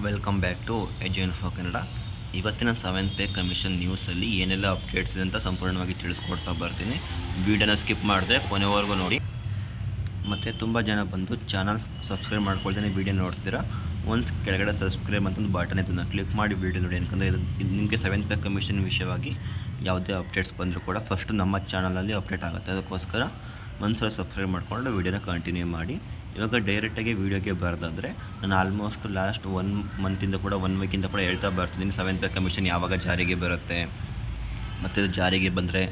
Welcome back to EduInfo Kannada. ಇವತ್ತಿನ 7th pay commission ನ್ಯೂಸಲ್ಲಿ ಏನೆಲ್ಲ updates ಇದೆ ಅಂತ ಸಂಪೂರ್ಣವಾಗಿ ತಿಳಿಸ್ಕೊಡ್ತಾ ಬರ್ತೀನಿ. ವಿಡಿಯೋನ ಸ್ಕಿಪ್ ಮಾಡಿದೆ ಕೊನೆವರೆಗೂ ನೋಡಿ. ಮತ್ತು ತುಂಬ ಜನ ಬಂದು ಚಾನಲ್ ಸಬ್ಸ್ಕ್ರೈಬ್ ಮಾಡ್ಕೊಳ್ತೀನಿ ವಿಡಿಯೋ ನೋಡ್ತಿದ್ದೀರಾ. ಒನ್ಸ್ ಕೆಳಗಡೆ ಸಬ್ಸ್ಕ್ರೈಬ್ ಅಂತ ಒಂದು ಬಟನ್ ಇದನ್ನು ಕ್ಲಿಕ್ ಮಾಡಿ ವಿಡಿಯೋ ನೋಡಿ. ಯಾಕಂದರೆ ಇದು ನಿಮಗೆ 7th ಪೇ ಕಮಿಷನ್ ವಿಷಯವಾಗಿ ಯಾವುದೇ ಅಪ್ಡೇಟ್ಸ್ ಬಂದರೂ ಕೂಡ ಫಸ್ಟು ನಮ್ಮ ಚಾನಲಲ್ಲಿ ಅಪ್ಡೇಟ್ ಆಗುತ್ತೆ. ಅದಕ್ಕೋಸ್ಕರ ಒಂದ್ಸಲ ಸಬ್ಸ್ಕ್ರೈಬ್ ಮಾಡಿಕೊಂಡು ವಿಡಿಯೋನ ಕಂಟಿನ್ಯೂ ಮಾಡಿ. ಇವಾಗ ಡೈರೆಕ್ಟಾಗಿ ವೀಡಿಯೋಗೆ ಬರೋದಾದರೆ ನಾನು ಆಲ್ಮೋಸ್ಟ್ ಲಾಸ್ಟ್ 1 ಮಂತಿಂದ ಕೂಡ 1 ವೀಕಿಂದ ಕೂಡ ಹೇಳ್ತಾ ಬರ್ತಿದ್ದೀನಿ 7th ಪೇ ಕಮಿಷನ್ ಯಾವಾಗ ಜಾರಿಗೆ ಬರುತ್ತೆ ಮತ್ತು ಇದು ಜಾರಿಗೆ ಬಂದರೆ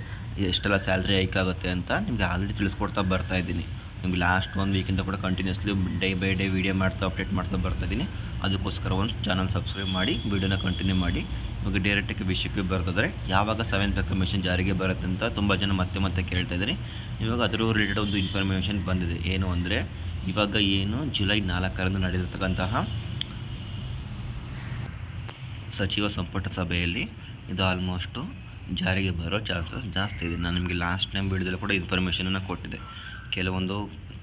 ಎಷ್ಟೆಲ್ಲ ಸ್ಯಾಲ್ರಿ ಹೈಕ್ ಆಗುತ್ತೆ ಅಂತ ನಿಮಗೆ ಆಲ್ರೆಡಿ ತಿಳಿಸ್ಕೊಡ್ತಾ ಬರ್ತಾಯಿದ್ದೀನಿ. ನಿಮಗೆ ಲಾಸ್ಟ್ 1 ವೀಕಿಂದ ಕೂಡ continuously day by day video ಮಾಡ್ತಾ ಅಪ್ಡೇಟ್ ಮಾಡ್ತಾ ಬರ್ತಾಯಿದ್ದೀನಿ. ಅದಕ್ಕೋಸ್ಕರ ಒಂದು ಚಾನಲ್ ಸಬ್ಸ್ಕ್ರೈಬ್ ಮಾಡಿ ವಿಡಿಯೋನ ಕಂಟಿನ್ಯೂ ಮಾಡಿ. ಇವಾಗ ಡೈರೆಕ್ಟಾಗಿ ವಿಷಯಕ್ಕೆ ಬರ್ತದ್ರೆ ಯಾವಾಗ 7th ಪೇ ಕಮಿಷನ್ ಜಾರಿಗೆ ಬರುತ್ತೆ ಅಂತ ತುಂಬ ಜನ ಮತ್ತೆ ಕೇಳ್ತಾಯಿದ್ದಾರೆ. ಇವಾಗ ಅದರ ರಿಲೇಟೆಡ್ ಒಂದು ಇನ್ಫಾರ್ಮೇಷನ್ ಬಂದಿದೆ. ಏನು ಅಂದರೆ ಇವಾಗ ಏನು ಜುಲೈ 4ರಂದು ನಡೆದಿರ್ತಕ್ಕಂತಹ ಸಚಿವ ಸಂಪುಟ ಸಭೆಯಲ್ಲಿ ಇದು ಆಲ್ಮೋಸ್ಟು ಜಾರಿಗೆ ಬರೋ ಚಾನ್ಸಸ್ ಜಾಸ್ತಿ ಇದೆ. ನಾನು ನಿಮಗೆ ಲಾಸ್ಟ್ ಟೈಮ್ ವಿಡಿಯೋದಲ್ಲಿ ಕೂಡ ಇನ್ಫಾರ್ಮೇಷನನ್ನು ಕೊಟ್ಟಿದ್ದೆ. ಕೆಲವೊಂದು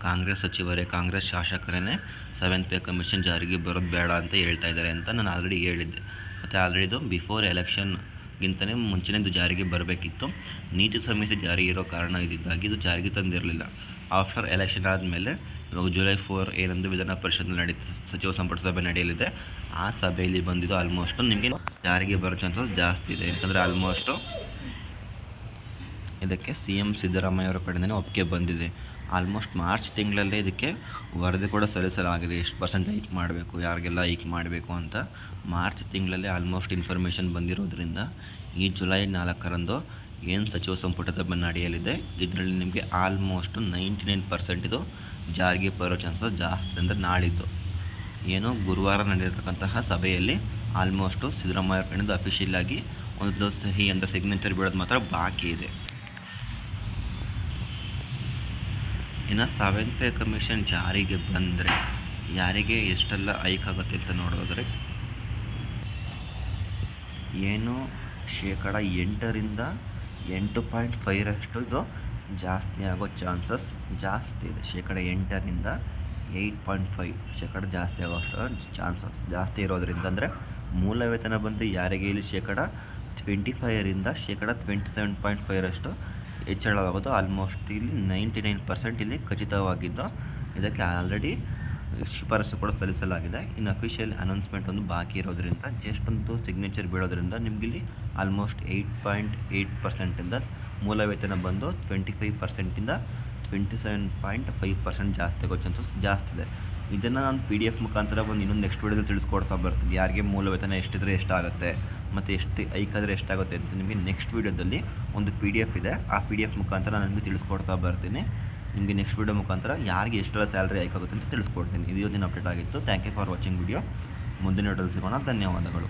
ಕಾಂಗ್ರೆಸ್ ಸಚಿವರೇ, ಕಾಂಗ್ರೆಸ್ ಶಾಸಕರೇ 7th ಪೇ ಕಮಿಷನ್ ಜಾರಿಗೆ ಬರೋದು ಬೇಡ ಅಂತ ಹೇಳ್ತಾ ಇದ್ದಾರೆ ಅಂತ ನಾನು ಆಲ್ರೆಡಿ ಹೇಳಿದ್ದೆ. ಮತ್ತು ಆಲ್ರೆಡಿ ಇದು ಬಿಫೋರ್ ಎಲೆಕ್ಷನ್ಗಿಂತಲೇ ಮುಂಚೆನೇ ಜಾರಿಗೆ ಬರಬೇಕಿತ್ತು. ನೀತಿ ಸಂಹಿತೆ ಜಾರಿ ಇರೋ ಕಾರಣ ಇದ್ದಿದ್ದಾಗಿ ಇದು ಜಾರಿಗೆ ತಂದಿರಲಿಲ್ಲ. ಆಫ್ಟರ್ ಎಲೆಕ್ಷನ್ ಆದಮೇಲೆ ಇವಾಗ ಜುಲೈ 4 ಏನಂದು ವಿಧಾನ ಪರಿಷತ್ನಲ್ಲಿ ಸಚಿವ ಸಂಪುಟ ಸಭೆ ನಡೆಯಲಿದೆ. ಆ ಸಭೆಯಲ್ಲಿ ಬಂದಿದ್ದು ಆಲ್ಮೋಸ್ಟು ನಿಮಗೆ ಜಾರಿಗೆ ಬರೋ ಚಾನ್ಸಸ್ ಜಾಸ್ತಿ ಇದೆ. ಯಾಕಂದರೆ ಆಲ್ಮೋಸ್ಟು ಇದಕ್ಕೆ CM ಸಿದ್ದರಾಮಯ್ಯ ಅವರ ಕಡೆಯಿಂದನೇ ಒಪ್ಪಿಗೆ ಬಂದಿದೆ. ಆಲ್ಮೋಸ್ಟ್ ಮಾರ್ಚ್ ತಿಂಗಳಲ್ಲೇ ಇದಕ್ಕೆ ವರದಿ ಕೂಡ ಸಲ್ಲಿಸಲಾಗಿದೆ. ಎಷ್ಟು ಪರ್ಸೆಂಟ್ ಹೈಕ್ ಮಾಡಬೇಕು, ಯಾರಿಗೆಲ್ಲ ಹೈಕ್ ಮಾಡಬೇಕು ಅಂತ ಮಾರ್ಚ್ ತಿಂಗಳಲ್ಲೇ ಆಲ್ಮೋಸ್ಟ್ ಇನ್ಫಾರ್ಮೇಷನ್ ಬಂದಿರೋದ್ರಿಂದ ಈ ಜುಲೈ 4ರಂದು ಏನು ಸಚಿವ ಸಂಪುಟದ ನಡೆಯಲಿದೆ ಇದರಲ್ಲಿ ನಿಮಗೆ ಆಲ್ಮೋಸ್ಟ್ 99% ಇದು ಜಾರಿಗೆ ಬರೋ ಚಾನ್ಸಸ್ ಜಾಸ್ತಿ. ಅಂದರೆ ನಾಳಿದ್ದು ಏನು ಗುರುವಾರ ನಡೆದಿರ್ತಕ್ಕಂತಹ ಸಭೆಯಲ್ಲಿ ಆಲ್ಮೋಸ್ಟು ಸಿದ್ದರಾಮಯ್ಯ ಕಡೆಯಿಂದ ಅಫಿಷಿಯಲ್ ಆಗಿ ಒಂದು ಸಹಿ ಅಂದರೆ ಸಿಗ್ನೇಚರ್ ಬೀಳೋದು ಮಾತ್ರ ಬಾಕಿ ಇದೆ. ಇನ್ನು 7th ಪೇ ಕಮಿಷನ್ ಜಾರಿಗೆ ಬಂದರೆ ಯಾರಿಗೆ ಎಷ್ಟೆಲ್ಲ ಹೈಕ್ ಆಗುತ್ತೆ ಅಂತ ನೋಡೋದ್ರೆ ಏನು 8% 8.5% ಇದು ಜಾಸ್ತಿ ಆಗೋ ಚಾನ್ಸಸ್ ಜಾಸ್ತಿ ಇದೆ. 8% 8.5% ಜಾಸ್ತಿ ಆಗೋ ಚಾನ್ಸಸ್ ಜಾಸ್ತಿ ಇರೋದ್ರಿಂದ ಅಂದರೆ ಮೂಲ ವೇತನ ಬಂದು ಯಾರಿಗೆ ಇಲ್ಲಿ 25% 27.5% ಹೆಚ್ಚಳವಾಗೋದು ಆಲ್ಮೋಸ್ಟ್ ಇಲ್ಲಿ 99% ಇಲ್ಲಿ ಖಚಿತವಾಗಿದ್ದು. ಇದಕ್ಕೆ ಆಲ್ರೆಡಿ ಶಿಫಾರಸು ಕೂಡ ಸಲ್ಲಿಸಲಾಗಿದೆ. ಇನ್ನು ಅಫಿಷಿಯಲ್ ಅನೌನ್ಸ್ಮೆಂಟ್ ಒಂದು ಬಾಕಿ ಇರೋದ್ರಿಂದ ಜಸ್ಟ್ ಒಂದು ಸಿಗ್ನೇಚರ್ ಬೀಳೋದ್ರಿಂದ ನಿಮಗಿಲ್ಲಿ ಆಲ್ಮೋಸ್ಟ್ 8.8% ಮೂಲ ವೇತನ ಬಂದು 25% 27.5% ಜಾಸ್ತಿ ಆಗೋ ಚಾನ್ಸಸ್ ಜಾಸ್ತಿ ಇದೆ. ಇದನ್ನು ನಾನು PDF ಮುಖಾಂತರ ಬಂದು ಇನ್ನೊಂದು ನೆಕ್ಸ್ಟ್ ವೀಡಿಯೋದಲ್ಲಿ ತಿಳಿಸ್ಕೊಡ್ತಾ ಬರ್ತೀನಿ. ಯಾರಿಗೆ ಮೂಲ ವೇತನ ಎಷ್ಟಿದ್ರೆ ಎಷ್ಟಾಗುತ್ತೆ ಮತ್ತು ಎಷ್ಟು ಹೈಕಾದರೆ ಎಷ್ಟಾಗುತ್ತೆ ಅಂತ ನಿಮಗೆ ನೆಕ್ಸ್ಟ್ ವೀಡಿಯೋದಲ್ಲಿ ಒಂದು PDF ಇದೆ. ಆ PDF ಮುಖಾಂತರ ನಾನು ನಿಮಗೆ ತಿಳಿಸ್ಕೊಡ್ತಾ ಬರ್ತೀನಿ. ನಿಮಗೆ ನೆಕ್ಸ್ಟ್ ವೀಡಿಯೋ ಮುಖಾಂತರ ಯಾರಿಗೆ ಎಷ್ಟೆಲ್ಲ ಸ್ಯಾಲ್ರಿ ಹೈಕಾಗುತ್ತೆ ಅಂತ ತಿಳಿಸ್ಕೊಡ್ತೀನಿ. ಇದು ಇವತ್ತಿನ ಅಪ್ಡೇಟ್ ಆಗಿತ್ತು. Thank you for watching video. ಮುಂದಿನ ವಿಡಿಯೋದಲ್ಲಿ ಸಿಗೋಣ. ಧನ್ಯವಾದಗಳು.